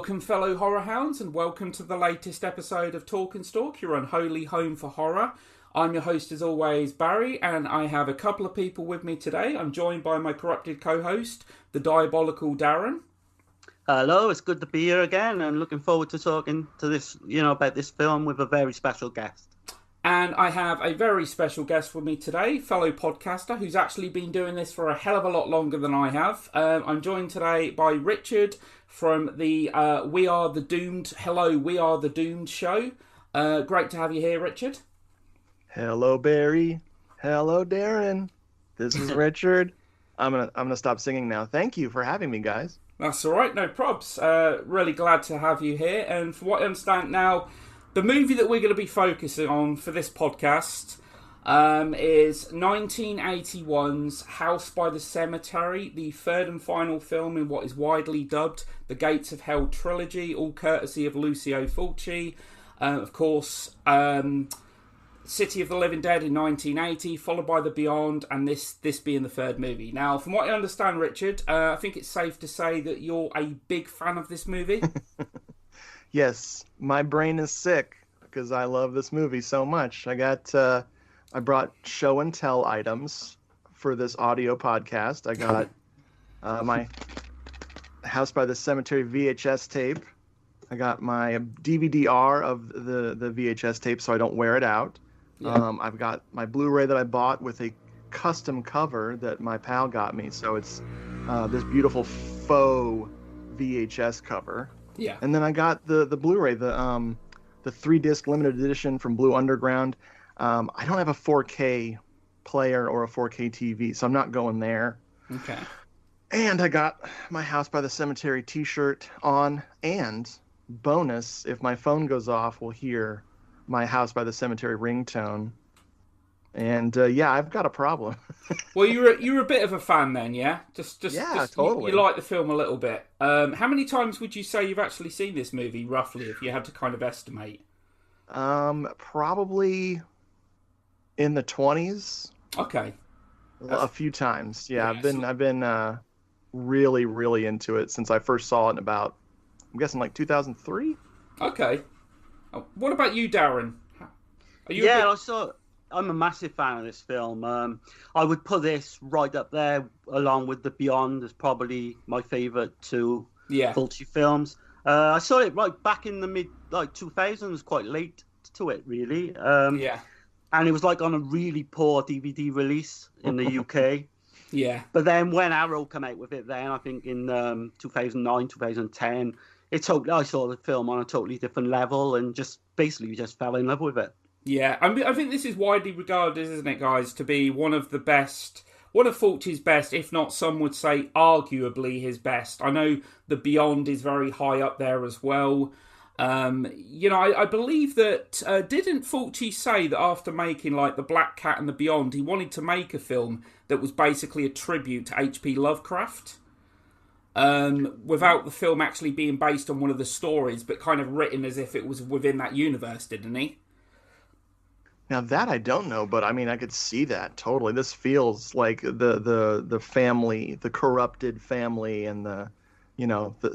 Welcome, fellow horror hounds, and welcome to the latest episode of Talk and Stalk, your unholy home for horror. I'm your host, as always, Barry, and I have a couple of people with me today. I'm joined by my corrupted co-host, the diabolical Darren. Hello, it's good to be here again, and looking forward to talking to this, about this film with a very special guest. And I have a very special guest with me today, fellow podcaster, who's actually been doing this for a hell of a lot longer than I have. I'm joined today by Richard from the We Are the Doomed show. Great to have you here, Richard. Hello, Barry. Hello, Darren. This is Richard. I'm gonna stop singing now. Thank you for having me, guys. That's all right, no probs. Really glad to have you here. And from what I understand now, the movie that we're going to be focusing on for this podcast is 1981's House by the Cemetery, the third and final film in what is widely dubbed the Gates of Hell trilogy, all courtesy of Lucio Fulci. Of course, City of the Living Dead in 1980, followed by The Beyond, and this being the third movie. Now, from what I understand, Richard, I think it's safe to say that you're a big fan of this movie. Yes, my brain is sick because I love this movie so much. I brought show and tell items for this audio podcast. I got my House by the Cemetery VHS tape. I got my DVD-R of the VHS tape so I don't wear it out. Yeah. I've got my Blu-ray that I bought with a custom cover that my pal got me. So it's this beautiful faux VHS cover. Yeah. And then I got the Blu-ray, the 3-disc limited edition from Blue Underground. I don't have a 4K player or a 4K TV, so I'm not going there. Okay. And I got my House by the Cemetery t-shirt on, and bonus, if my phone goes off, we'll hear my House by the Cemetery ringtone. And yeah, I've got a problem. Well, you're a bit of a fan then, yeah? Just totally. You like the film a little bit. How many times would you say you've actually seen this movie, roughly, if you had to kind of estimate? Probably in the 20s. Okay. A few times. Yeah, yeah, I've been really, really into it since I first saw it in about, I'm guessing like 2003. Okay. What about you, Darren? I'm a massive fan of this film. I would put this right up there, along with The Beyond, as probably my favourite two Fulci films. I saw it right back in the mid 2000s, quite late to it, really. And it was like on a really poor DVD release in the UK. Yeah. But then when Arrow came out with it, then I think in 2009, 2010, I saw the film on a totally different level and just fell in love with it. Yeah, I think this is widely regarded, isn't it, guys, to be one of Fulci's best, if not some would say arguably his best. I know The Beyond is very high up there as well. I believe that, didn't Fulci say that after making like The Black Cat and The Beyond, he wanted to make a film that was basically a tribute to H.P. Lovecraft? Without the film actually being based on one of the stories, but kind of written as if it was within that universe, didn't he? Now that I don't know, but I mean, I could see that totally. This feels like the family, the corrupted family, and the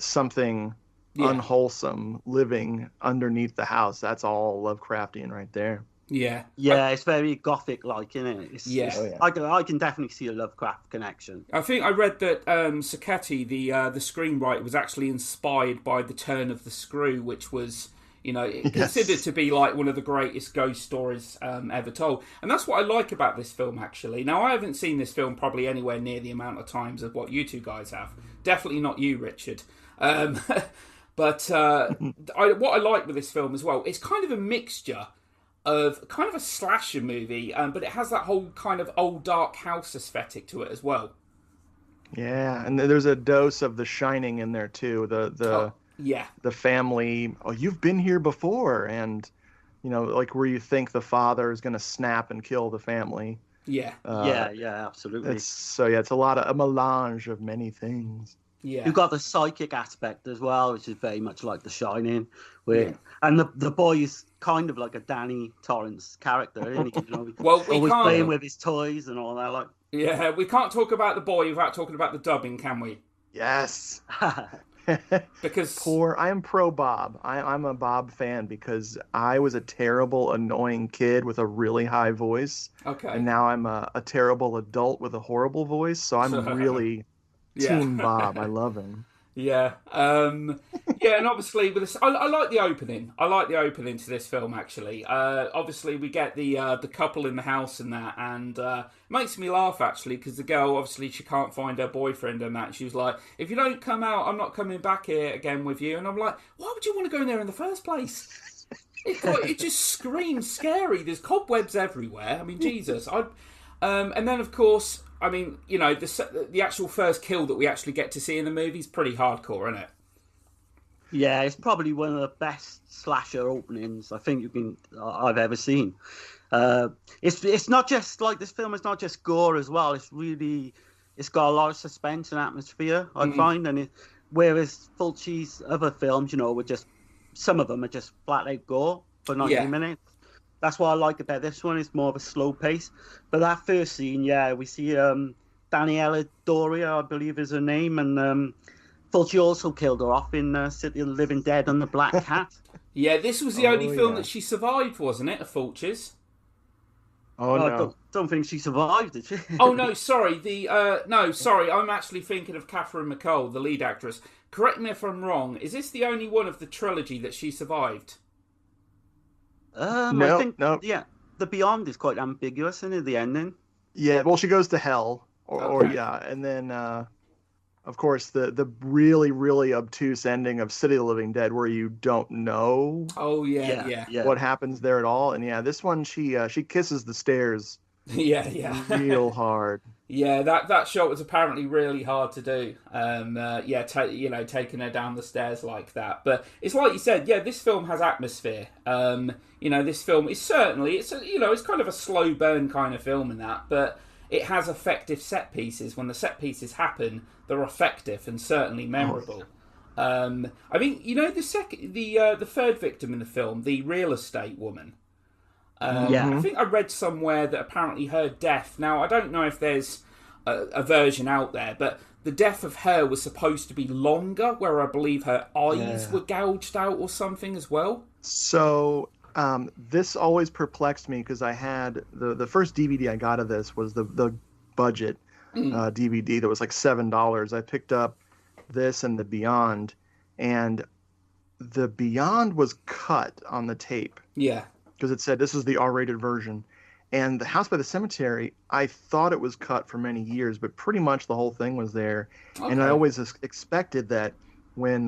something unwholesome living underneath the house. That's all Lovecraftian right there. Yeah, it's very gothic-like, isn't it? I can definitely see a Lovecraft connection. I think I read that Sacchetti, the screenwriter, was actually inspired by The Turn of the Screw, which was, considered to be like one of the greatest ghost stories ever told. And that's what I like about this film, actually. Now, I haven't seen this film probably anywhere near the amount of times of what you two guys have. Definitely not you, Richard. But what I like with this film as well, it's kind of a mixture of kind of a slasher movie, but it has that whole kind of old dark house aesthetic to it as well. Yeah, and there's a dose of The Shining in there too. The family. Oh, you've been here before, and like where you think the father is going to snap and kill the family. Yeah, absolutely. It's a melange of many things. Yeah, you've got the psychic aspect as well, which is very much like The Shining, and the boy is kind of like a Danny Torrance character, isn't he? Well, always playing with his toys and all that. Like, yeah, we can't talk about the boy without talking about the dubbing, can we? Yes. Because I am pro Bob. I'm a Bob fan because I was a terrible, annoying kid with a really high voice. Okay. And now I'm a terrible adult with a horrible voice. So I'm really Team Bob. I love him. Yeah, yeah, and obviously with this, I like the opening. I like the opening to this film actually. Obviously we get the couple in the house and that, and it makes me laugh actually because the girl obviously she can't find her boyfriend and that. She was like, "If you don't come out, I'm not coming back here again with you." And I'm like, "Why would you want to go in there in the first place?" It just screams scary. There's cobwebs everywhere. I mean, Jesus. And then of course, I mean, you know, the actual first kill that we actually get to see in the movie is pretty hardcore, isn't it? Yeah, it's probably one of the best slasher openings I think I've ever seen. It's not just like this film is not just gore as well. It's got a lot of suspense and atmosphere. I find, and whereas Fulci's other films, you know, some of them are just flat out gore for 90 minutes. That's what I like about this one. It's more of a slow pace. But that first scene, we see Daniela Doria, I believe is her name, and Fulci also killed her off in City of the Living Dead and the Black Cat. Yeah, this was the only film that she survived, wasn't it, of Fulci's? Oh, no. I don't think she survived, did she? Oh, no, sorry. I'm actually thinking of Catherine McCall, the lead actress. Correct me if I'm wrong. Is this the only one of the trilogy that she survived? No, I think, the Beyond is quite ambiguous, isn't it, the ending? Yeah, well, she goes to hell, and then, of course, the really, really obtuse ending of City of the Living Dead, where you don't know. Oh yeah. What happens there at all? And this one, she kisses the stairs. Yeah. Real hard. Yeah, that shot was apparently really hard to do. Taking her down the stairs like that. But it's like you said, this film has atmosphere. This film is certainly it's kind of a slow burn kind of film in that, but it has effective set pieces. When the set pieces happen, they're effective and certainly memorable. I mean, the third victim in the film, the real estate woman. I think I read somewhere that apparently her death... Now, I don't know if there's a version out there, but the death of her was supposed to be longer, where I believe her eyes were gouged out or something as well. So, this always perplexed me, because I had... The first DVD I got of this was the budget DVD that was like $7. I picked up this and the Beyond, and the Beyond was cut on the tape. Yeah. Because it said this is the R-rated version. And The House by the Cemetery, I thought it was cut for many years, but pretty much the whole thing was there. Okay. And I always expected that when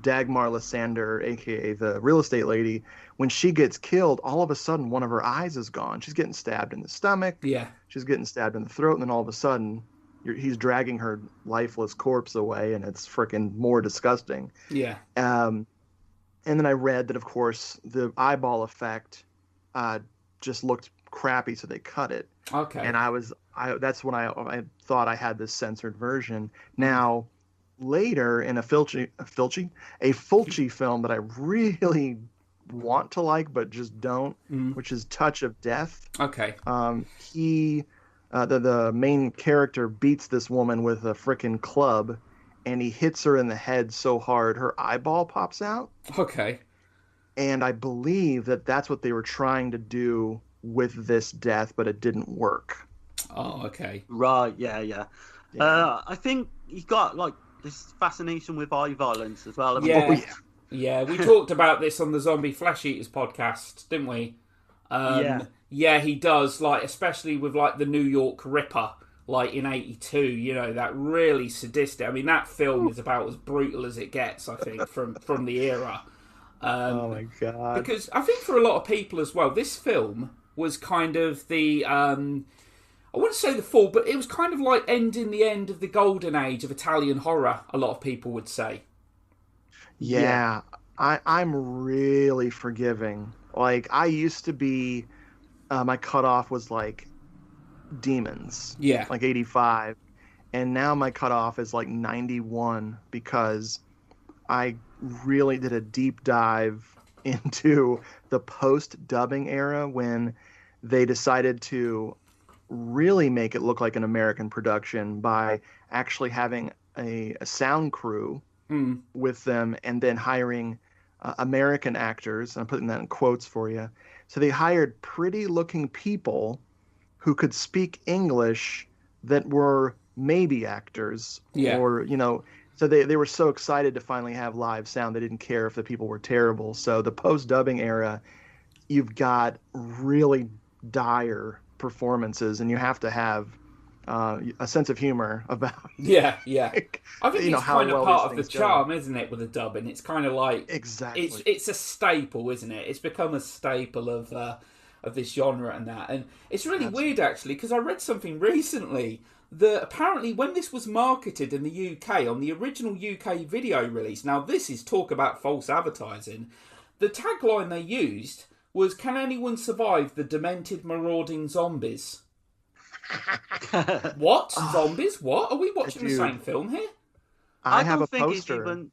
Dagmar Lysander, a.k.a. the real estate lady, when she gets killed, all of a sudden one of her eyes is gone. She's getting stabbed in the stomach. Yeah. She's getting stabbed in the throat, and then all of a sudden he's dragging her lifeless corpse away, and it's freaking more disgusting. Yeah. And then I read that, of course, the eyeball effect just looked crappy, so they cut it. Okay. And that's when I thought I had this censored version. Now, later in a Fulci film that I really want to like but just don't, which is Touch of Death. Okay. The main character beats this woman with a frickin' club, and he hits her in the head so hard her eyeball pops out. Okay. And I believe that's what they were trying to do with this death, but it didn't work. Oh, okay. Right, yeah. I think he's got like this fascination with eye violence as well. Yeah, we talked about this on the Zombie Flesh Eaters podcast, didn't we? Yeah, he does, like, especially with like the New York Ripper. Like in '82, that really sadistic. I mean, that film is about as brutal as it gets, I think, from the era. Oh my god! Because I think for a lot of people as well, this film was kind of the I wouldn't say the fall, but it was kind of like ending the end of the golden age of Italian horror. A lot of people would say. Yeah. I'm really forgiving. Like, I used to be, my cutoff was like Demons, like 85, and now my cutoff is like 91, because I really did a deep dive into the post-dubbing era when they decided to really make it look like an American production by actually having a sound crew with them, and then hiring American actors. I'm putting that in quotes for you. So they hired pretty-looking people who could speak English that were maybe actors, or So they were so excited to finally have live sound, they didn't care if the people were terrible. So the post-dubbing era, you've got really dire performances, and you have to have a sense of humor about like, I think it's how kind of well part of the these things charm, go. isn't it, with the dubbing? It's kind of like Exactly. It's a staple, isn't it? It's become a staple of this genre and that, and it's really weird actually, because I read something recently that apparently when this was marketed in the UK on the original UK video release, now this is talk about false advertising, the tagline they used was, "Can anyone survive the demented marauding zombies?" What? Zombies? What? Are we watching the same film here? I have a poster.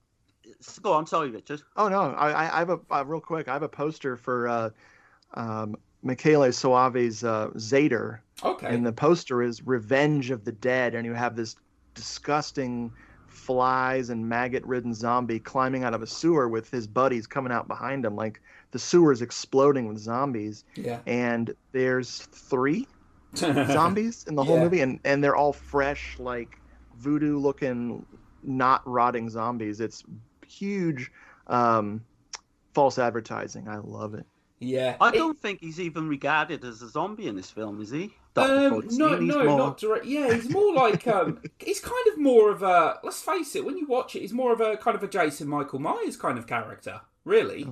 Go on, sorry, Richard. Oh no, I have a real quick. I have a poster for Michele Soavi's Zader. Okay. And the poster is "Revenge of the Dead," and you have this disgusting flies and maggot-ridden zombie climbing out of a sewer with his buddies coming out behind him, like the sewer is exploding with zombies. Yeah. And there's 3 zombies in the whole movie, and they're all fresh, like voodoo-looking, not rotting zombies. It's huge false advertising. I love it. Yeah. I don't think he's even regarded as a zombie in this film, is he? No, not direct. Yeah, he's more like he's kind of more of a. Let's face it, when you watch it, he's more of a kind of a Jason Michael Myers kind of character, really.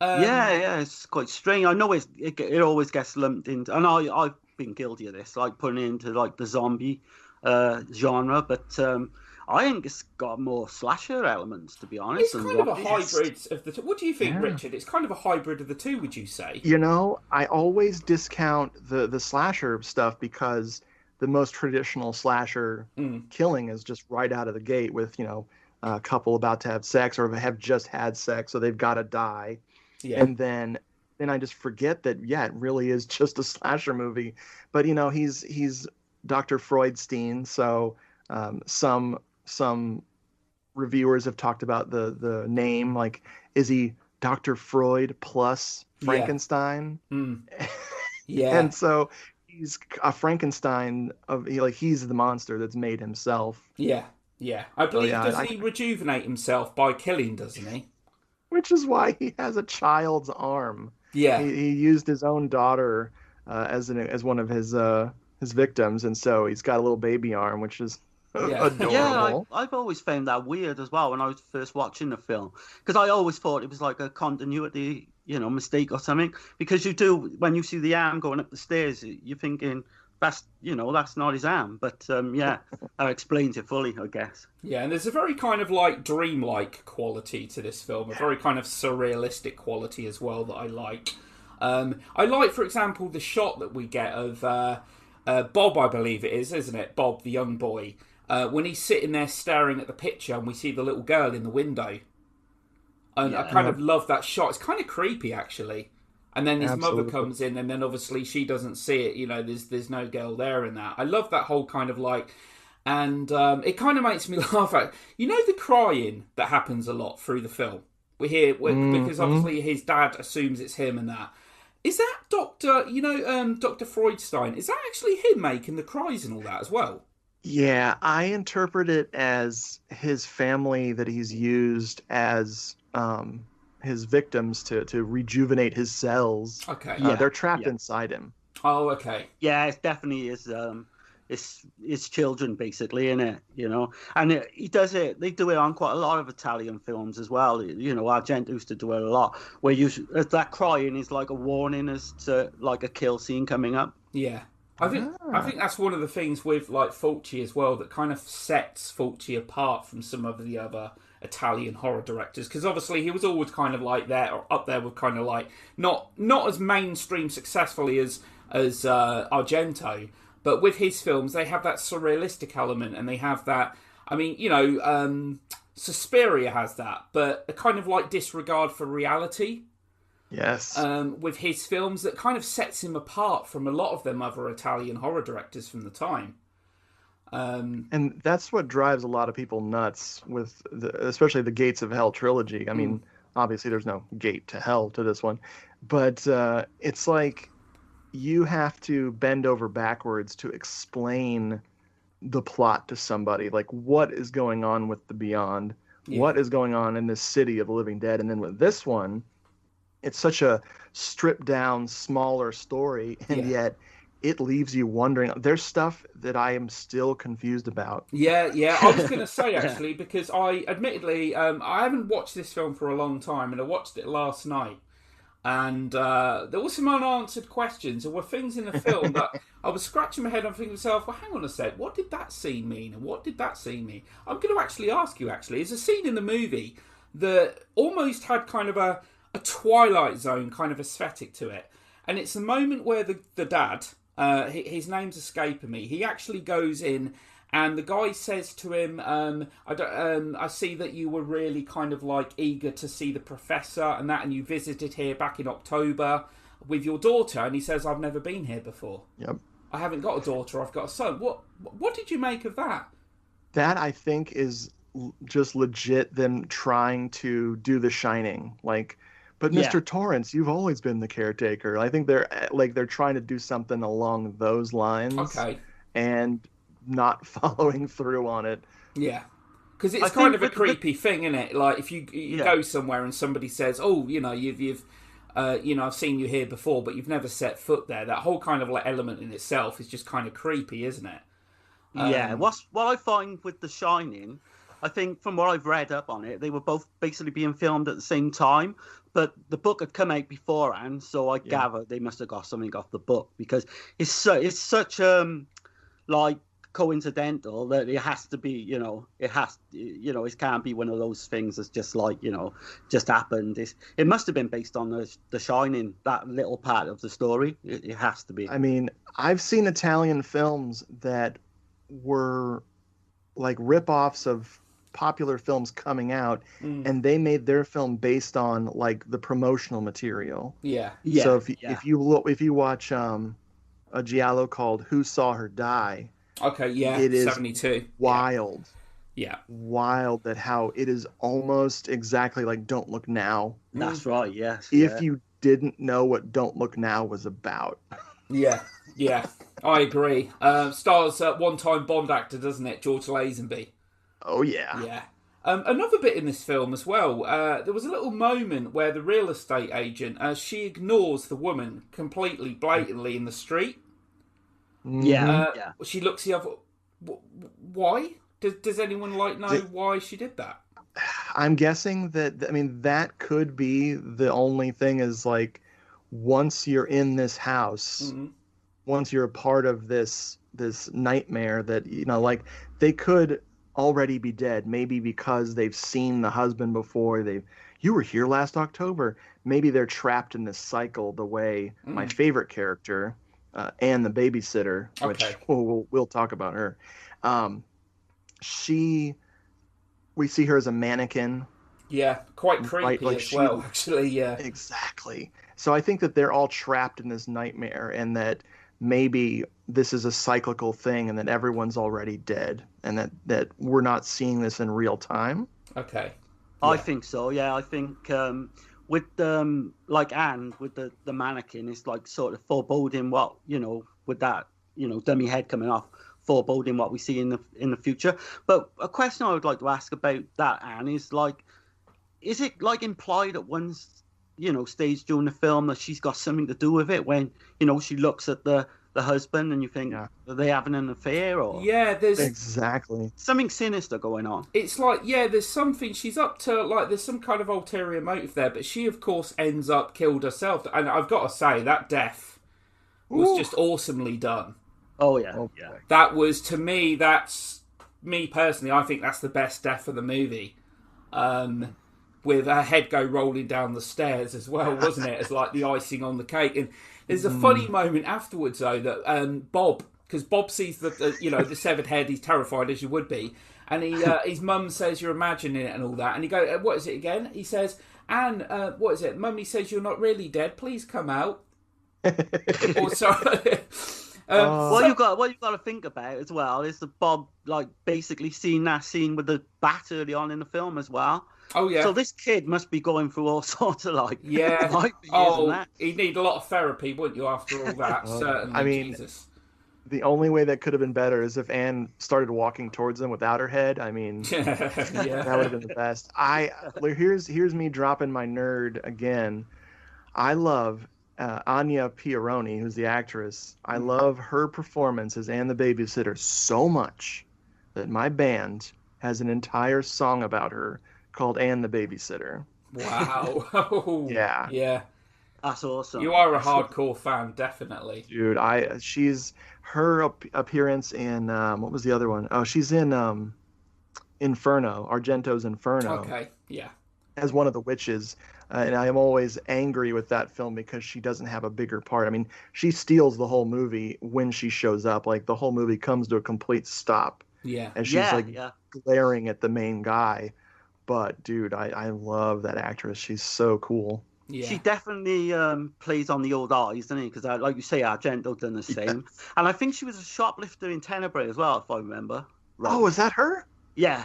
Yeah, it's quite strange. I know it always gets lumped into, and I've been guilty of this, like putting it into like the zombie genre, but I think it's got more slasher elements, to be honest. It's kind of a hybrid of the two. What do you think, Richard? It's kind of a hybrid of the two, would you say? I always discount the slasher stuff because the most traditional slasher killing is just right out of the gate with, a couple about to have sex or have just had sex, so they've got to die. Yeah. And then I just forget that, it really is just a slasher movie. But, he's Dr. Freudstein, so some reviewers have talked about the name, like, is he Dr. Freud plus Frankenstein? Yeah. And so he's a Frankenstein he's the monster that's made himself. Yeah. I believe, does he rejuvenate himself by killing, doesn't he? Which is why he has a child's arm. Yeah. He used his own daughter as one of his victims, and so he's got a little baby arm, which is adorable. Yeah, I've always found that weird as well when I was first watching the film, because I always thought it was like a continuity, mistake or something. Because you do, when you see the arm going up the stairs, you're thinking that's not his arm. But that explains it fully, I guess. Yeah, and there's a very kind of like dreamlike quality to this film, a very kind of surrealistic quality as well that I like. I like, for example, the shot that we get of Bob, I believe it is, isn't it? Bob, the young boy. When he's sitting there staring at the picture and we see the little girl in the window. And I kind of love that shot. It's kind of creepy, actually. And then his mother comes in, and then obviously she doesn't see it. There's no girl there in that. I love that whole kind of like... And it kind of makes me laugh at... the crying that happens a lot through the film? We hear... Because obviously his dad assumes it's him and that. Is that Dr. Freudstein? Is that actually him making the cries and all that as well? Yeah, I interpret it as his family that he's used as his victims to rejuvenate his cells. Okay. They're trapped inside him. Oh, okay. Yeah, it definitely is. It's children, basically, isn't it? And he does it. They do it on quite a lot of Italian films as well. Argento used to do it a lot, where that crying is like a warning as to like a kill scene coming up. Yeah, I think that's one of the things with like Fulci as well that kind of sets Fulci apart from some of the other Italian horror directors, because obviously he was always kind of like there or up there with kind of like not as mainstream successfully as Argento. But with his films, they have that surrealistic element, and they have that. I mean, Suspiria has that, but a kind of like disregard for reality. Yes. With his films, that kind of sets him apart from a lot of them other Italian horror directors from the time. And that's what drives a lot of people nuts with especially the Gates of Hell trilogy. I mean, obviously there's no gate to hell to this one, but it's like you have to bend over backwards to explain the plot to somebody. Like, what is going on with the beyond? Yeah. What is going on in this city of the living dead? And then with this one, it's such a stripped down, smaller story, and yet it leaves you wondering. There's stuff that I am still confused about. Yeah. I was going to say, actually, because I haven't watched this film for a long time, and I watched it last night. And there were some unanswered questions. There were things in the film that I was scratching my head and thinking to myself, well, hang on a sec, what did that scene mean? And what did that scene mean? I'm going to actually ask you, there's a scene in the movie that almost had kind of a Twilight Zone kind of aesthetic to it. And it's the moment where the dad, his name's escaping me, he actually goes in and the guy says to him, I see that you were really kind of like eager to see the professor and that, and you visited here back in October with your daughter. And he says, I've never been here before. Yep. I haven't got a daughter, I've got a son. What did you make of that? That, I think, is just legit them trying to do The Shining. Like, but Mr. Torrance, you've always been the caretaker. I think they're trying to do something along those lines. Okay. And not following through on it. Yeah. Because it's kind of a creepy thing, isn't it? Like, if you go somewhere and somebody says, oh, you've I've seen you here before, but you've never set foot there. That whole kind of like element in itself is just kind of creepy, isn't it? What I find with The Shining, I think from what I've read up on it, they were both basically being filmed at the same time, but the book had come out beforehand, so I gather they must have got something off the book, because it's such like coincidental that it has to be, it can't be one of those things that's just like, just happened. It must have been based on the Shining, that little part of the story. It has to be. I mean, I've seen Italian films that were like rip-offs of popular films coming out, and they made their film based on like the promotional material. Yeah. So if you watch a giallo called Who Saw Her Die, okay, yeah, it is 72. Wild. Yeah. Wild that how it is almost exactly like Don't Look Now. That's right, yes. If you didn't know what Don't Look Now was about. Yeah, I agree. Stars one-time Bond actor, doesn't it? George Lazenby. Oh, yeah. Yeah. Another bit in this film as well, there was a little moment where the real estate agent, she ignores the woman completely, blatantly in the street. Yeah. She looks the other... Why? Does anyone know why she did that? I'm guessing that could be the only thing is like, once you're in this house, once you're a part of this nightmare that, like they could already be dead, maybe because they've seen the husband before. You were here last October. Maybe they're trapped in this cycle the way my favorite character, Anne the babysitter, which we'll talk about her. We see her as a mannequin. Yeah, quite creepy as well, actually, yeah. Exactly. So I think that they're all trapped in this nightmare, and that maybe this is a cyclical thing, and that everyone's already dead, and that we're not seeing this in real time. Okay. I think so, yeah. I think with like Anne, with the mannequin, it's like sort of foreboding what, with that, dummy head coming off, foreboding what we see in the future. But a question I would like to ask about that, Anne, is like, is it like implied at one stage during the film that she's got something to do with it when she looks at the husband and you think, are they having an affair? Or there's exactly something sinister going on. It's like, there's something she's up to, like there's some kind of ulterior motive there, but she of course ends up killed herself, and I've got to say that death was just awesomely done. Oh yeah. That was, to me, that's me personally, I think that's the best death of the movie. With her head go rolling down the stairs as well, wasn't it? As like the icing on the cake. And there's a funny moment afterwards, though, that Bob, because Bob sees the severed head, he's terrified as you would be, and his mum says you're imagining it and all that, and he goes, what is it again? He says, Anne, what is it? Mummy says you're not really dead. Please come out. What you got to think about as well is the Bob basically seeing that scene with the bat early on in the film as well. Oh yeah. So this kid must be going through all sorts of nightmares and that. He'd need a lot of therapy, wouldn't you, after all that? Certainly. I mean, Jesus. The only way that could have been better is if Anne started walking towards him without her head. I mean, that would have been the best. Here's me dropping my nerd again. I love Anya Pieroni, who's the actress. I love her performance as Anne the babysitter so much that my band has an entire song about her called Anne the Babysitter. Wow. Yeah. Yeah. That's awesome. You are a hardcore fan, definitely. Dude, she's her appearance in what was the other one? Oh, she's in Inferno, Argento's Inferno. Okay, yeah. As one of the witches, and I am always angry with that film because she doesn't have a bigger part. I mean, she steals the whole movie when she shows up. Like the whole movie comes to a complete stop. Yeah. And she's glaring at the main guy. But dude, I love that actress. She's so cool. Yeah. She definitely plays on the old eyes, doesn't he? Because, like you say, Argento done the same. And I think she was a shoplifter in Tenebrae as well, if I remember. Right. Oh, is that her? Yeah.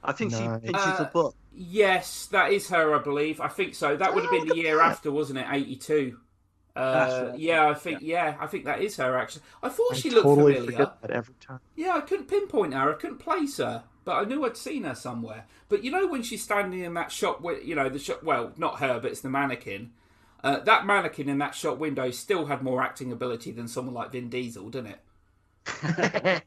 I think she pinches a book. Yes, that is her, I believe. I think so. That would have been the year after, wasn't it? 82. Right. Yeah, I think that is her, actually. I thought she looked familiar. Forget that every time. Yeah, I couldn't pinpoint her. I couldn't place her. But I knew I'd seen her somewhere. But you know when she's standing in that shop, the shop, well, not her, but it's the mannequin. That mannequin in that shop window still had more acting ability than someone like Vin Diesel, didn't it?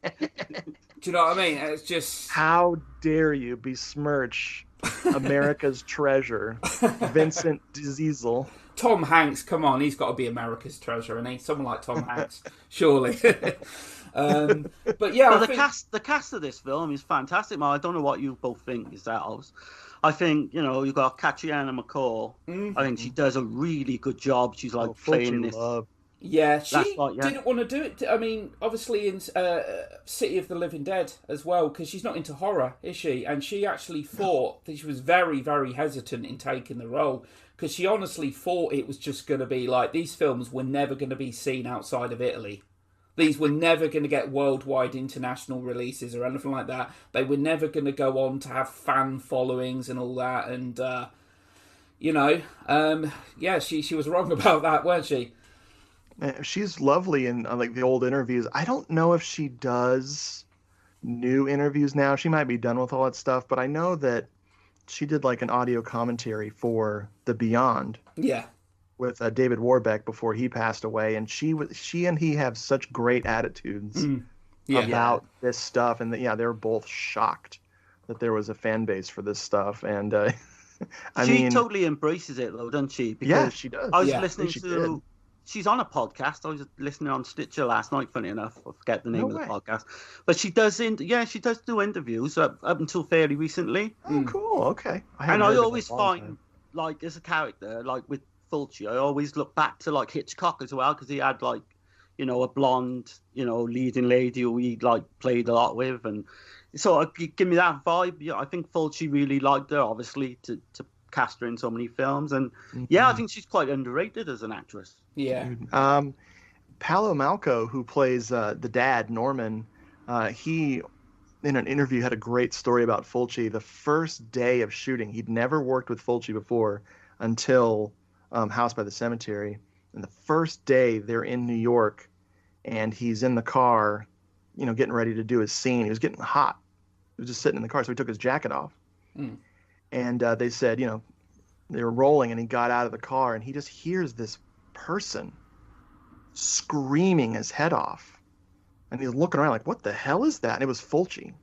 Do you know what I mean? It's just... How dare you besmirch America's treasure, Vincent Diesel. Tom Hanks, come on, he's got to be America's treasure, and someone like Tom Hanks, surely. But yeah, the cast of this film is fantastic. Man, I don't know what you both think yourselves. I think you've got Catriona McCall. Mm-hmm. I think she does a really good job. She's playing this. Yeah, she didn't want to do it. I mean, obviously in City of the Living Dead as well, because she's not into horror, is she? And she actually thought that she was very, very hesitant in taking the role, because she honestly thought it was just going to be these films were never going to be seen outside of Italy. These were never going to get worldwide international releases or anything like that. They were never going to go on to have fan followings and all that. And, she was wrong about that, weren't she? She's lovely in the old interviews. I don't know if she does new interviews now. She might be done with all that stuff, but I know that she did an audio commentary for The Beyond. Yeah. With David Warbeck before he passed away, and she and he have such great attitudes about this stuff, and they were both shocked that there was a fan base for this stuff, and she totally embraces it though, doesn't she? Because she does. I was listening to. She's on a podcast. I was listening on Stitcher last night. Funny enough, I forget the name of the podcast, but she does. She does do interviews up until fairly recently. Oh, cool. Okay. I always find as a character with Fulci, I always look back to Hitchcock as well, because he had a blonde leading lady who he played a lot with, and sort of give me that vibe. Yeah, I think Fulci really liked her, obviously, to cast her in so many films, and I think she's quite underrated as an actress. Yeah. Paolo Malco, who plays the dad Norman, he in an interview had a great story about Fulci. The first day of shooting, he'd never worked with Fulci before until House by the Cemetery. And the first day they're in New York, and he's in the car, getting ready to do his scene. He was getting hot. He was just sitting in the car, so he took his jacket off. And they said, they were rolling, and he got out of the car, and he just hears this person screaming his head off. And he's looking around what the hell is that? And it was Fulci.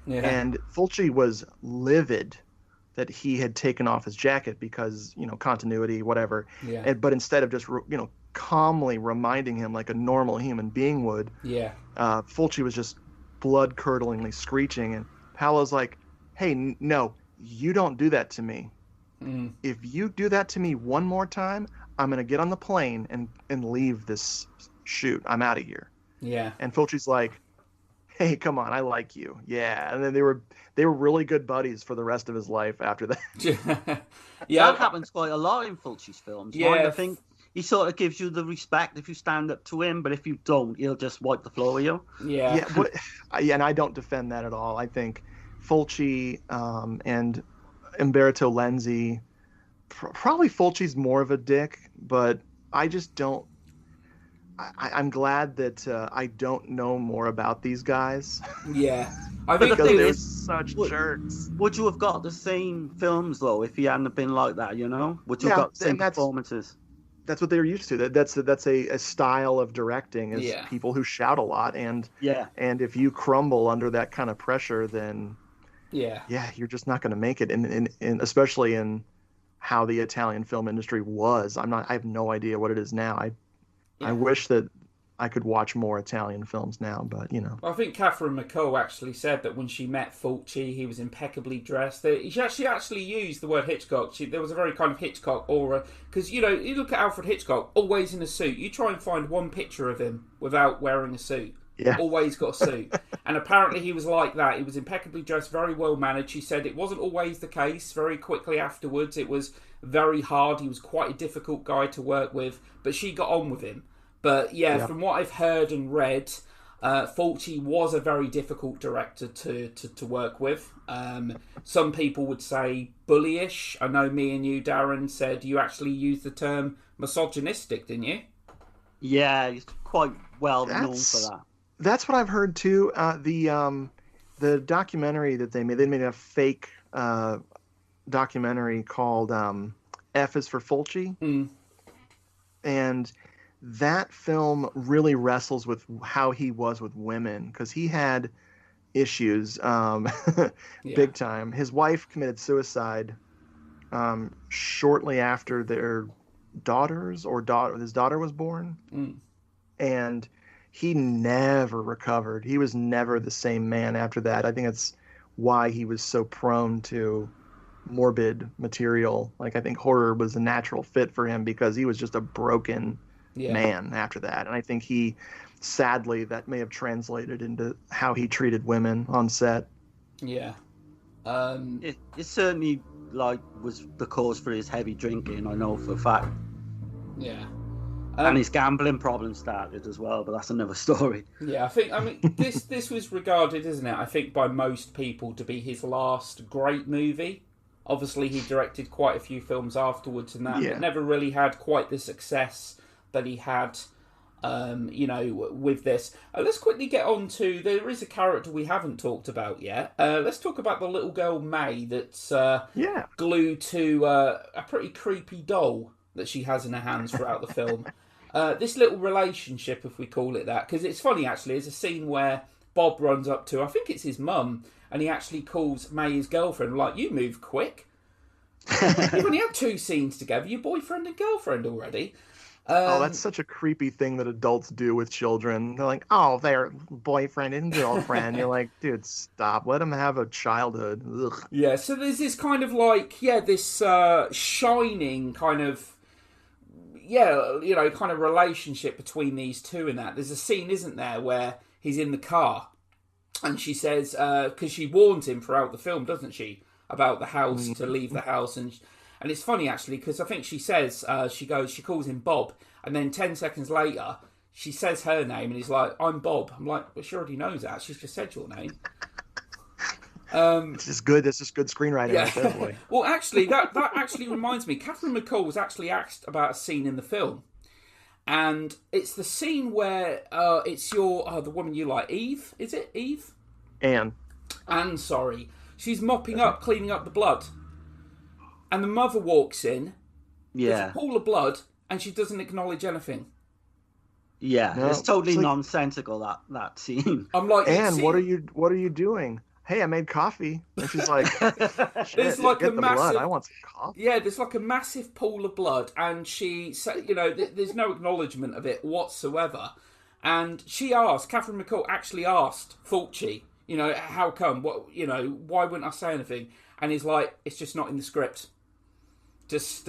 And Fulci was livid that he had taken off his jacket because, continuity, whatever. Yeah. But instead of just, calmly reminding him like a normal human being would, Fulci was just blood-curdlingly screeching. And Paolo's like, hey, no, you don't do that to me. If you do that to me one more time, I'm going to get on the plane and leave this shoot. I'm out of here. Yeah. And Fulci's like, hey, come on, I like you. Yeah. And then they were really good buddies for the rest of his life after that. That happens quite a lot in Fulci's films. Yeah. I think he sort of gives you the respect if you stand up to him, but if you don't, he'll just wipe the floor with you. Yeah. And I don't defend that at all. I think Fulci and Umberto Lenzi, probably Fulci's more of a dick, but I just don't. I'm glad that I don't know more about these guys. Yeah. I think because they're such jerks. Would you have got the same films, though, if he hadn't been like that, you know? Would you have got the same performances? That's what they're used to. That's a style of directing, is people who shout a lot. And if you crumble under that kind of pressure, then you're just not going to make it. And especially in how the Italian film industry was. I have no idea what it is now. I wish that I could watch more Italian films now, but, you know. I think Catherine McCall actually said that when she met Fulci, he was impeccably dressed. She actually used the word Hitchcock. There was a very kind of Hitchcock aura. Because, you know, you look at Alfred Hitchcock, always in a suit. You try and find one picture of him without wearing a suit. Yeah. Always got a suit. And apparently he was like that. He was impeccably dressed, very well managed. She said it wasn't always the case. Very quickly afterwards, it was very hard. He was quite a difficult guy to work with. But she got on with him. But from what I've heard and read, Fulci was a very difficult director to work with. Some people would say bullyish. I know me and you, Darren, said you actually used the term misogynistic, didn't you? Yeah, he's quite well known for that. That's what I've heard too. The documentary that they made a fake documentary called F is for Fulci. And that film really wrestles with how he was with women, because he had issues big time. His wife committed suicide shortly after his daughter was born. And he never recovered. He was never the same man after that. I think that's why he was so prone to morbid material. Like, I think horror was a natural fit for him, because he was just a broken man after that. And I think sadly, that may have translated into how he treated women on set. Yeah. It certainly was the cause for his heavy drinking, I know for a fact. Yeah. And his gambling problem started as well, but that's another story. Yeah, I mean, this was regarded, isn't it, I think by most people to be his last great movie. Obviously, he directed quite a few films afterwards and that, but never really had quite the success that he had, with this. Let's quickly get on to, there is a character we haven't talked about yet. Let's talk about the little girl May that's glued to a pretty creepy doll that she has in her hands throughout the film. This little relationship, if we call it that, because it's funny actually, there's a scene where Bob runs up to, I think it's his mum, and he actually calls May his girlfriend, like, you move quick. You've only had 2 scenes together, you're boyfriend and girlfriend already. That's such a creepy thing that adults do with children. They're like, oh, they're boyfriend and girlfriend. You're like, dude, stop. Let them have a childhood. Ugh. Yeah, so there's this kind of this shining kind of, kind of relationship between these two in that. There's a scene, isn't there, where he's in the car and she says, because she warns him throughout the film, doesn't she, about the house, to leave the house. And it's funny, actually, because I think she says, she calls him Bob, and then 10 seconds later, she says her name, and he's like, I'm Bob. I'm like, well, she already knows that. She's just said your name. This is good. This is good screenwriting. Yeah. Right there, Well, actually, that actually reminds me. Catherine McCall was actually asked about a scene in the film. And it's the scene where it's the woman you like, Eve. Is it Eve? Anne, sorry. She's mopping up, cleaning up the blood. And the mother walks in, there's a pool of blood, and she doesn't acknowledge anything. Yeah, no, it's totally nonsensical, that scene. I'm like, Anne, what are you doing? Hey, I made coffee. And she's like, there's like a massive blood. I want some coffee. Yeah, there's like a massive pool of blood, and she said, there's no acknowledgement of it whatsoever. And Catherine McCall actually asked Fulci, how come? Why wouldn't I say anything? And he's like, it's just not in the script. Just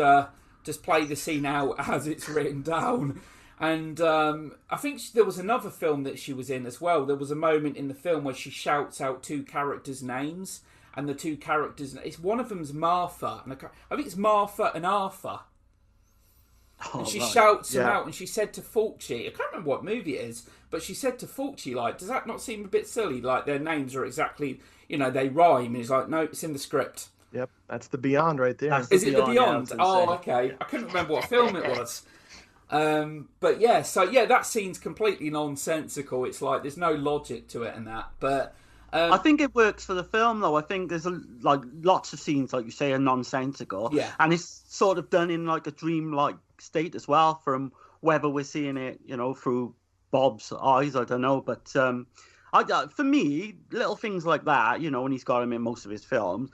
play the scene out as it's written down. And I think there was another film that she was in as well. There was a moment in the film where she shouts out 2 characters' names, and the 2 characters, one of them's Martha, and I think it's Martha and Arthur. And she shouts him out, and she said to Fulci, I can't remember what movie it is, but she said to Fulci, like, does that not seem a bit silly? Like, their names are exactly, they rhyme. And he's like, no, it's in the script. Yep, that's The Beyond right there. Is it The Beyond? Yeah, okay. Yeah. I couldn't remember what film it was. But yeah, so yeah, that scene's completely nonsensical. It's like, there's no logic to it and that. But I think it works for the film, though. I think there's lots of scenes, like you say, are nonsensical. Yeah. And it's sort of done in like a dream-like state as well, from whether we're seeing it, through Bob's eyes, I don't know. But for me, little things like that, when he's got him in most of his films,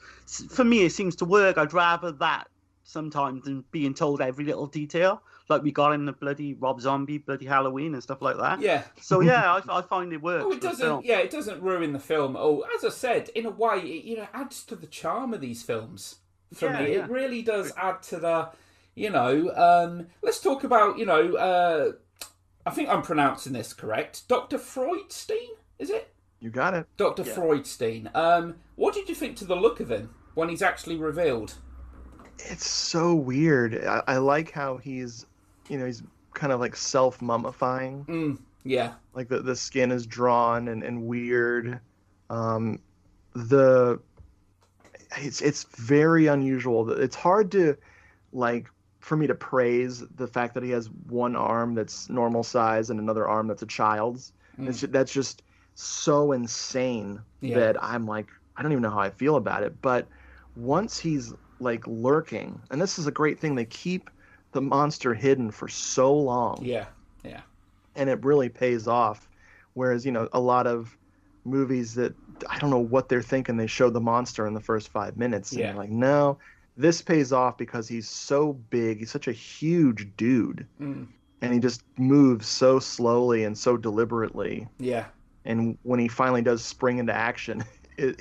for me, it seems to work. I'd rather that sometimes than being told every little detail, like we got in the bloody Rob Zombie, bloody Halloween and stuff like that. Yeah. So yeah, I find it works. Oh, it doesn't. Yeah, it doesn't ruin the film. Oh, as I said, in a way, it adds to the charm of these films. For me, it really does add to the. Let's talk about. I think I'm pronouncing this correct. Dr. Freudstein, is it? You got it. Dr. Freudstein. What did you think to the look of him when he's actually revealed? It's so weird. I like how he's kind of like self-mummifying. Yeah. Like the skin is drawn and weird. It's very unusual. It's hard to, like, for me to praise the fact that he has one arm that's normal size and another arm that's a child's. That's just so insane that I'm like, I don't even know how I feel about it. But once he's like lurking, and this is a great thing, they keep the monster hidden for so long. Yeah. And it really pays off. Whereas, a lot of movies that I don't know what they're thinking, they show the monster in the first 5 minutes. And you're like, no, this pays off because he's so big. He's such a huge dude. And he just moves so slowly and so deliberately. Yeah. And when he finally does spring into action,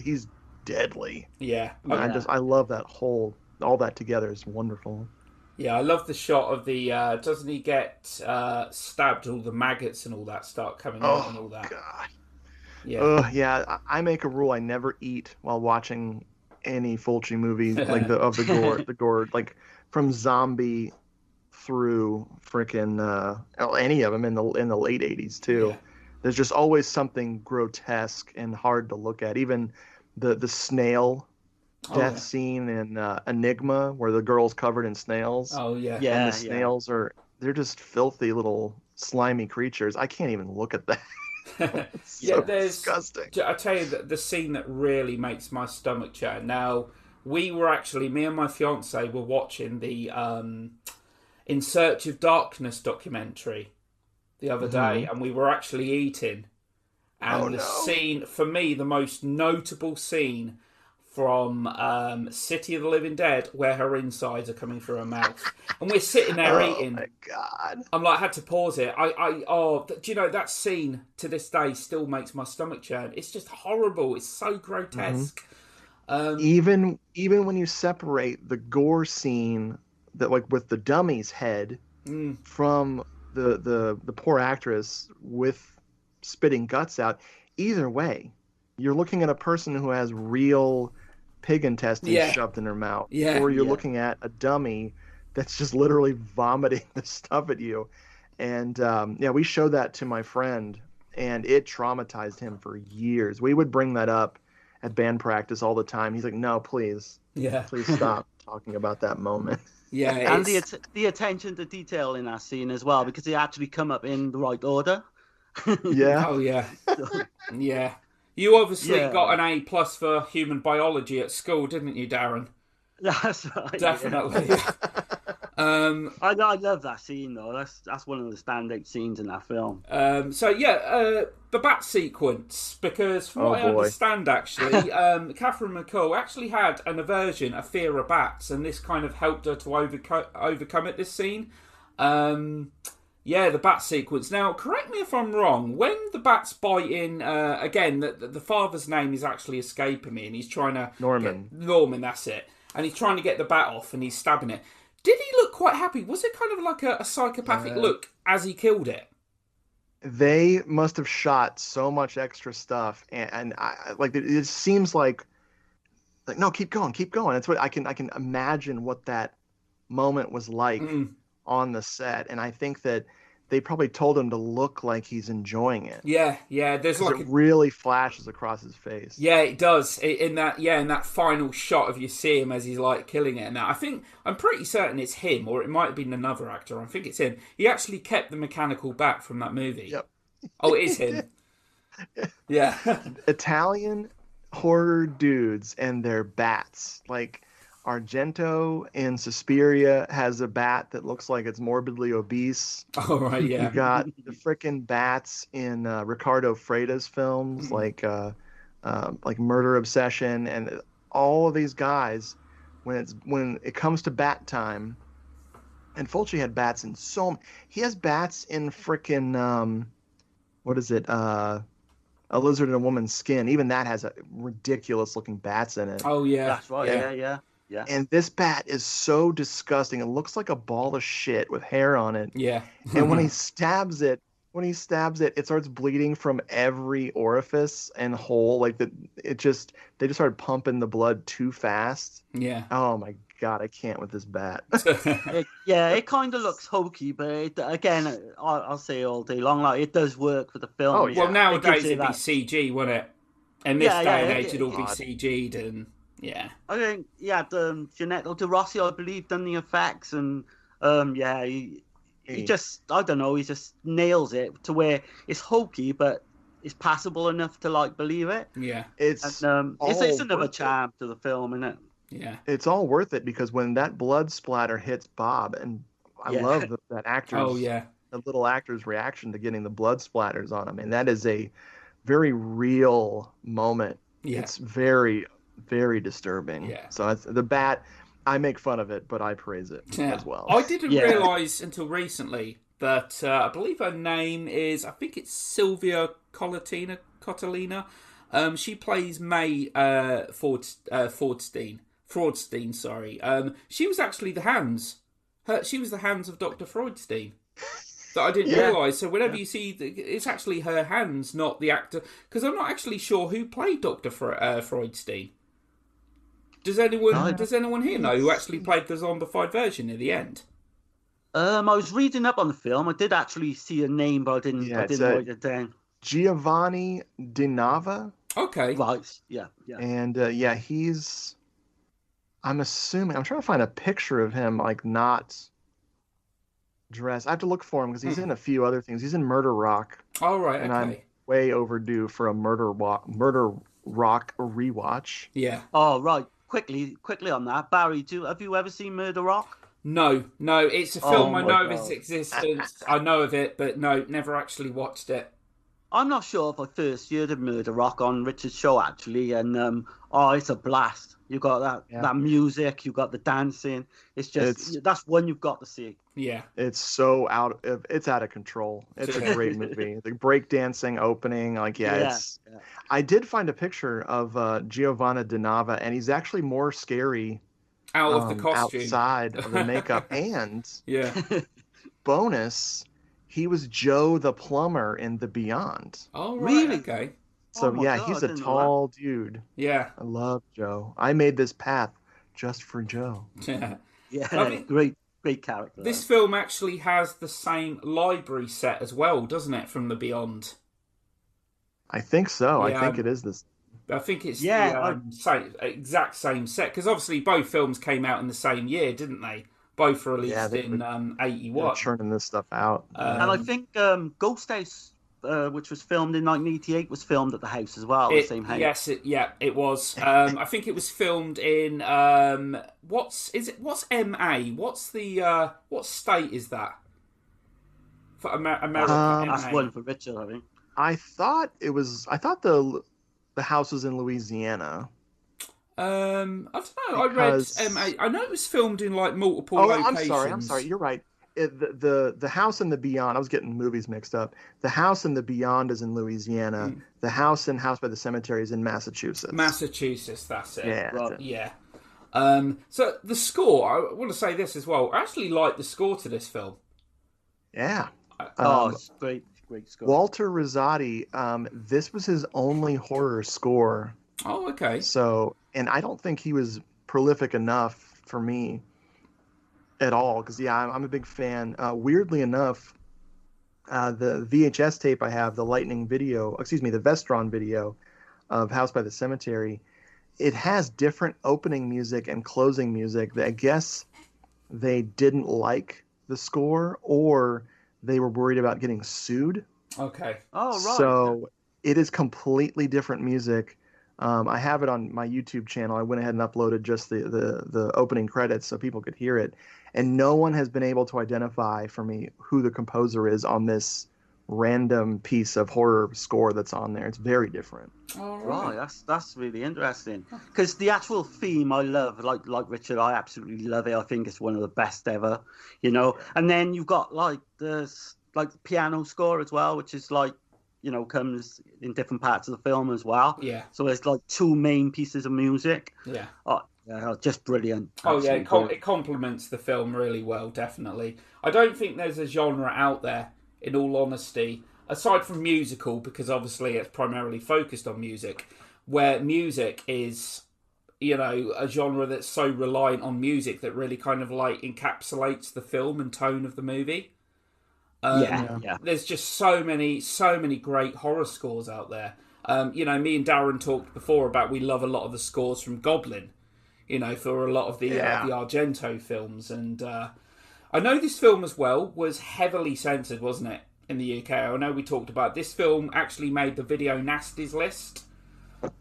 he's deadly. Yeah. I love that all that together is wonderful. Yeah, I love the shot of the, doesn't he get stabbed, all the maggots and all that start coming out and all that. God. Yeah. Yeah, I make a rule I never eat while watching any Fulci movie, like the gore, like from Zombie through frickin' any of them in the late 80s too. Yeah. There's just always something grotesque and hard to look at. Even the snail death scene in Enigma, where the girl's covered in snails. Oh yeah. And the snails they're just filthy little slimy creatures. I can't even look at that. It's so disgusting. I tell you, the scene that really makes my stomach churn. Now, me and my fiance were watching the In Search of Darkness documentary the other day, and we were actually eating. And scene, for me, the most notable scene from City of the Living Dead, where her insides are coming through her mouth, and we're sitting there eating. Oh my God! I'm like, I had to pause it. Do you know that scene to this day still makes my stomach churn? It's just horrible. It's so grotesque. Even when you separate the gore scene that, like, with the dummy's head from the poor actress with spitting guts out, either way, you're looking at a person who has real pig intestines shoved in her mouth, or you're looking at a dummy that's just literally vomiting the stuff at you. And we showed that to my friend, and it traumatized him for years. We would bring that up at band practice all the time. He's like, no, please stop talking about that moment. Yeah, and the attention to detail in that scene as well, because they actually come up in the right order. Yeah. Oh yeah. Yeah. You obviously got an A+ for human biology at school, didn't you, Darren? That's right. Definitely. Yeah. I love that scene though. That's one of the standout scenes in that film. The bat sequence, because from what I understand, actually, Catherine McCall actually had an aversion, a fear of bats, and this kind of helped her to overcome it. This scene. The bat sequence. Now, correct me if I'm wrong. When the bats bite in, again, the father's name is actually escaping me, and he's trying to... Norman, that's it. And he's trying to get the bat off, and he's stabbing it. Did he look quite happy? Was it kind of like a psychopathic look as he killed it? They must have shot so much extra stuff, and it seems like no, keep going. That's what I can imagine what that moment was like. on the set, and I think that they probably told him to look like he's enjoying it. Yeah, there's like it really flashes across his face. Yeah, it does. In that final shot of you see him as he's like killing it, and that I'm pretty certain it's him, or it might have been another actor. I think it's him. He actually kept the mechanical bat from that movie. Yep. Oh, it is him. Yeah. Italian horror dudes and their bats. Like Argento in Suspiria has a bat that looks like it's morbidly obese. Oh, right, yeah. You got the frickin' bats in Ricardo Freda's films, like Murder Obsession, and all of these guys. When it comes to bat time, and Fulci had bats in he has bats in frickin' what is it? A Lizard in a Woman's Skin. Even that has a ridiculous looking bats in it. Oh yeah, that's right. Yeah. And this bat is so disgusting. It looks like a ball of shit with hair on it. Yeah. And when he stabs it, it starts bleeding from every orifice and hole. Like they just started pumping the blood too fast. Yeah. Oh my God, I can't with this bat. It kind of looks hokey, but again, I'll say all day long, like it does work for the film. Oh, yeah. Well, nowadays it'd be CG, wouldn't it? And this day and age, it'll be CG'd and. Yeah, I think Gennaro De Rossi, I believe, done the effects, and he just, I don't know, he just nails it to where it's hokey, but it's passable enough to like believe it. Yeah, it's another charm to the film, isn't it? Yeah, it's all worth it because when that blood splatter hits Bob, and I love that actor's, the little actor's reaction to getting the blood splatters on him, and that is a very real moment. Yeah. It's very, very disturbing. Yeah. So the bat, I make fun of it, but I praise it as well. I didn't realise until recently that I believe her name is, I think it's Sylvia Cotolina. She plays May Fraudstein. She was actually the hands. She was the hands of Dr. Freudstein. That I didn't realise. So whenever you see, it's actually her hands, not the actor. Because I'm not actually sure who played Dr. Freudstein. Does anyone here know who actually played the zombified version in the end? I was reading up on the film. I did actually see a name, but I didn't write it down. Giovanni Di Nava. Okay. Right. Yeah. And he's. I'm assuming. I'm trying to find a picture of him, like not dressed. I have to look for him because he's in a few other things. He's in Murder Rock. Oh right. And I'm way overdue for a Murder Rock rewatch. Yeah. Oh right. Quickly on that, Barry. Have you ever seen Murder Rock? No. It's a film I know of its existence. I know of it, but no, never actually watched it. I'm not sure if I first heard of Murder Rock on Richard's show actually, and it's a blast. You got that music, you got the dancing. That's one you've got to see. Yeah, it's so out of control. It's a great movie. The breakdancing opening, I did find a picture of Giovanna Di Nava, and he's actually more scary out of the costume, outside of the makeup, and bonus. He was Joe the plumber in The Beyond. Oh, right. Really? Okay. So, he's a tall dude. Yeah. I love Joe. I made this path just for Joe. Yeah. Great character. This film actually has the same library set as well, doesn't it, from The Beyond? I think so. Yeah, I think it is this. I think it's the exact same set. Because obviously both films came out in the same year, didn't they? Both released in 81. Churning this stuff out. And I think Ghost House, which was filmed in 1988, was filmed at the house as well, the same house. Yes, it was. I think it was filmed in what's MA? What's the what state is that? For America. That's one for Richard, I think. I thought the house was in Louisiana. I don't know. I read MA. I know it was filmed in like multiple locations. I'm sorry. You're right. The house in The Beyond. I was getting movies mixed up. The house in The Beyond is in Louisiana. The house in House by the Cemetery is in Massachusetts. Massachusetts. That's it. Yeah. Right. Yeah. So the score. I want to say this as well. I actually like the score to this film. Yeah. It's great score. Walter Rosati. This was his only horror score. Oh, okay. So, and I don't think he was prolific enough for me. at all, because I'm a big fan. Weirdly enough, the VHS tape I have, the the Vestron video of House by the Cemetery, it has different opening music and closing music that I guess they didn't like the score, or they were worried about getting sued. Okay. Oh, right. So it is completely different music. I have it on my YouTube channel. I went ahead and uploaded just the opening credits so people could hear it. And no one has been able to identify for me who the composer is on this random piece of horror score that's on there. It's very different. All right. That's really interesting. Because the actual theme I love, like Richard, I absolutely love it. I think it's one of the best ever, you know. And then you've got like the piano score as well, which is like, you know, comes in different parts of the film as well. Yeah. So there's like two main pieces of music. Yeah. Oh, yeah, just brilliant. Oh yeah, it complements the film really well, definitely. I don't think there's a genre out there, in all honesty, aside from musical, because obviously it's primarily focused on music, where music is, you know, a genre that's so reliant on music that really kind of like encapsulates the film and tone of the movie. Yeah. There's just so many great horror scores out there. You know, me and Darren talked before about we love a lot of the scores from Goblin, you know, for a lot of the Argento films. And I know this film as well was heavily censored, wasn't it, in the UK? I know we talked about this film actually made the Video Nasties list.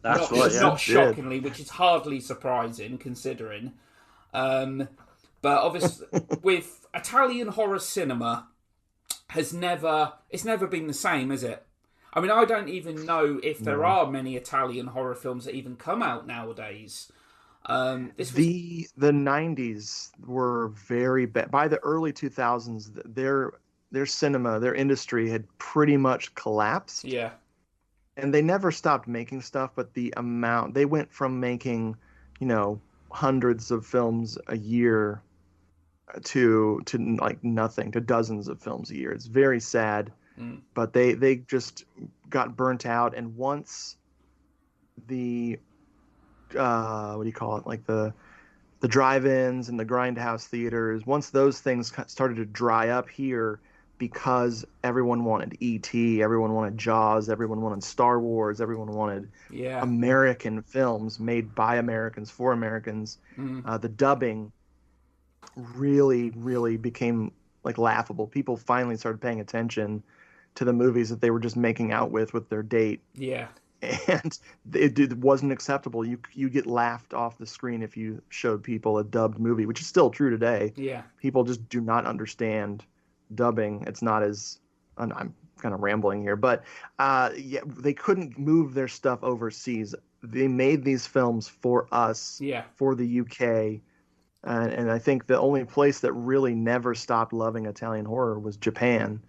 That's not shockingly, which is hardly surprising considering. But obviously, with Italian horror cinema, it's never been the same, is it? I mean, I don't even know if there are many Italian horror films that even come out nowadays. The 90s were very bad. By the early 2000s, their cinema, their industry had pretty much collapsed. Yeah. And they never stopped making stuff, but the amount, they went from making, you know, hundreds of films a year to like nothing, to dozens of films a year. It's very sad, but they just got burnt out. And once the what do you call it, like the drive-ins and the grindhouse theaters, once those things started to dry up here, because everyone wanted E.T., everyone wanted Jaws, everyone wanted Star Wars, everyone wanted American films made by Americans for Americans, the dubbing really, really became like laughable. People finally started paying attention to the movies that they were just making out with their date. Yeah. And it wasn't acceptable. You get laughed off the screen if you showed people a dubbed movie, which is still true today. Yeah. People just do not understand dubbing. It's not as... I'm kind of rambling here, but they couldn't move their stuff overseas. They made these films for us, for the UK. And I think the only place that really never stopped loving Italian horror was Japan.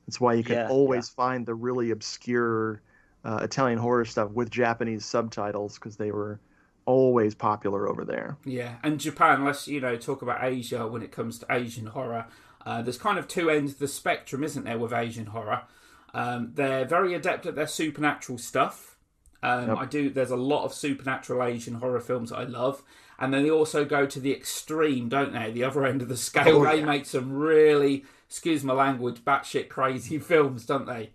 That's why you can always find the really obscure Italian horror stuff with Japanese subtitles, because they were always popular over there. Yeah, and Japan, let's, you know, talk about Asia when it comes to Asian horror. There's kind of two ends of the spectrum, isn't there, with Asian horror? They're very adept at their supernatural stuff. There's a lot of supernatural Asian horror films that I love. And then they also go to the extreme, don't they? The other end of the scale. They make some really, excuse my language, batshit crazy films, don't they?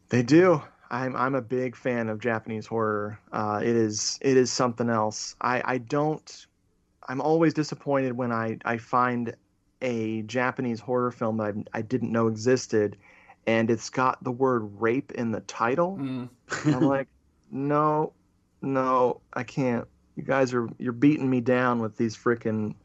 They do. I'm a big fan of Japanese horror. It is something else. I'm always disappointed when I find a Japanese horror film that I didn't know existed, and it's got the word rape in the title. I'm like, no, I can't. You guys you're beating me down with these freaking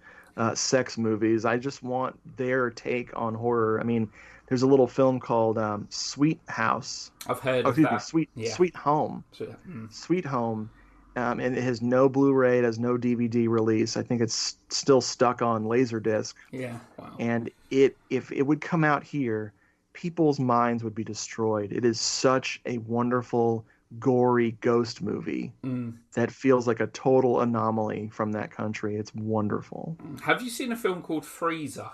sex movies. I just want their take on horror. I mean, there's a little film called Sweet House. I've heard of that. Sweet Home. Sweet Home. And it has no Blu-ray, it has no DVD release. I think it's still stuck on Laserdisc. Yeah, wow. And if it would come out here, people's minds would be destroyed. It is such a wonderful, gory ghost movie that feels like a total anomaly from that country. It's wonderful. Have you seen a film called Freezer?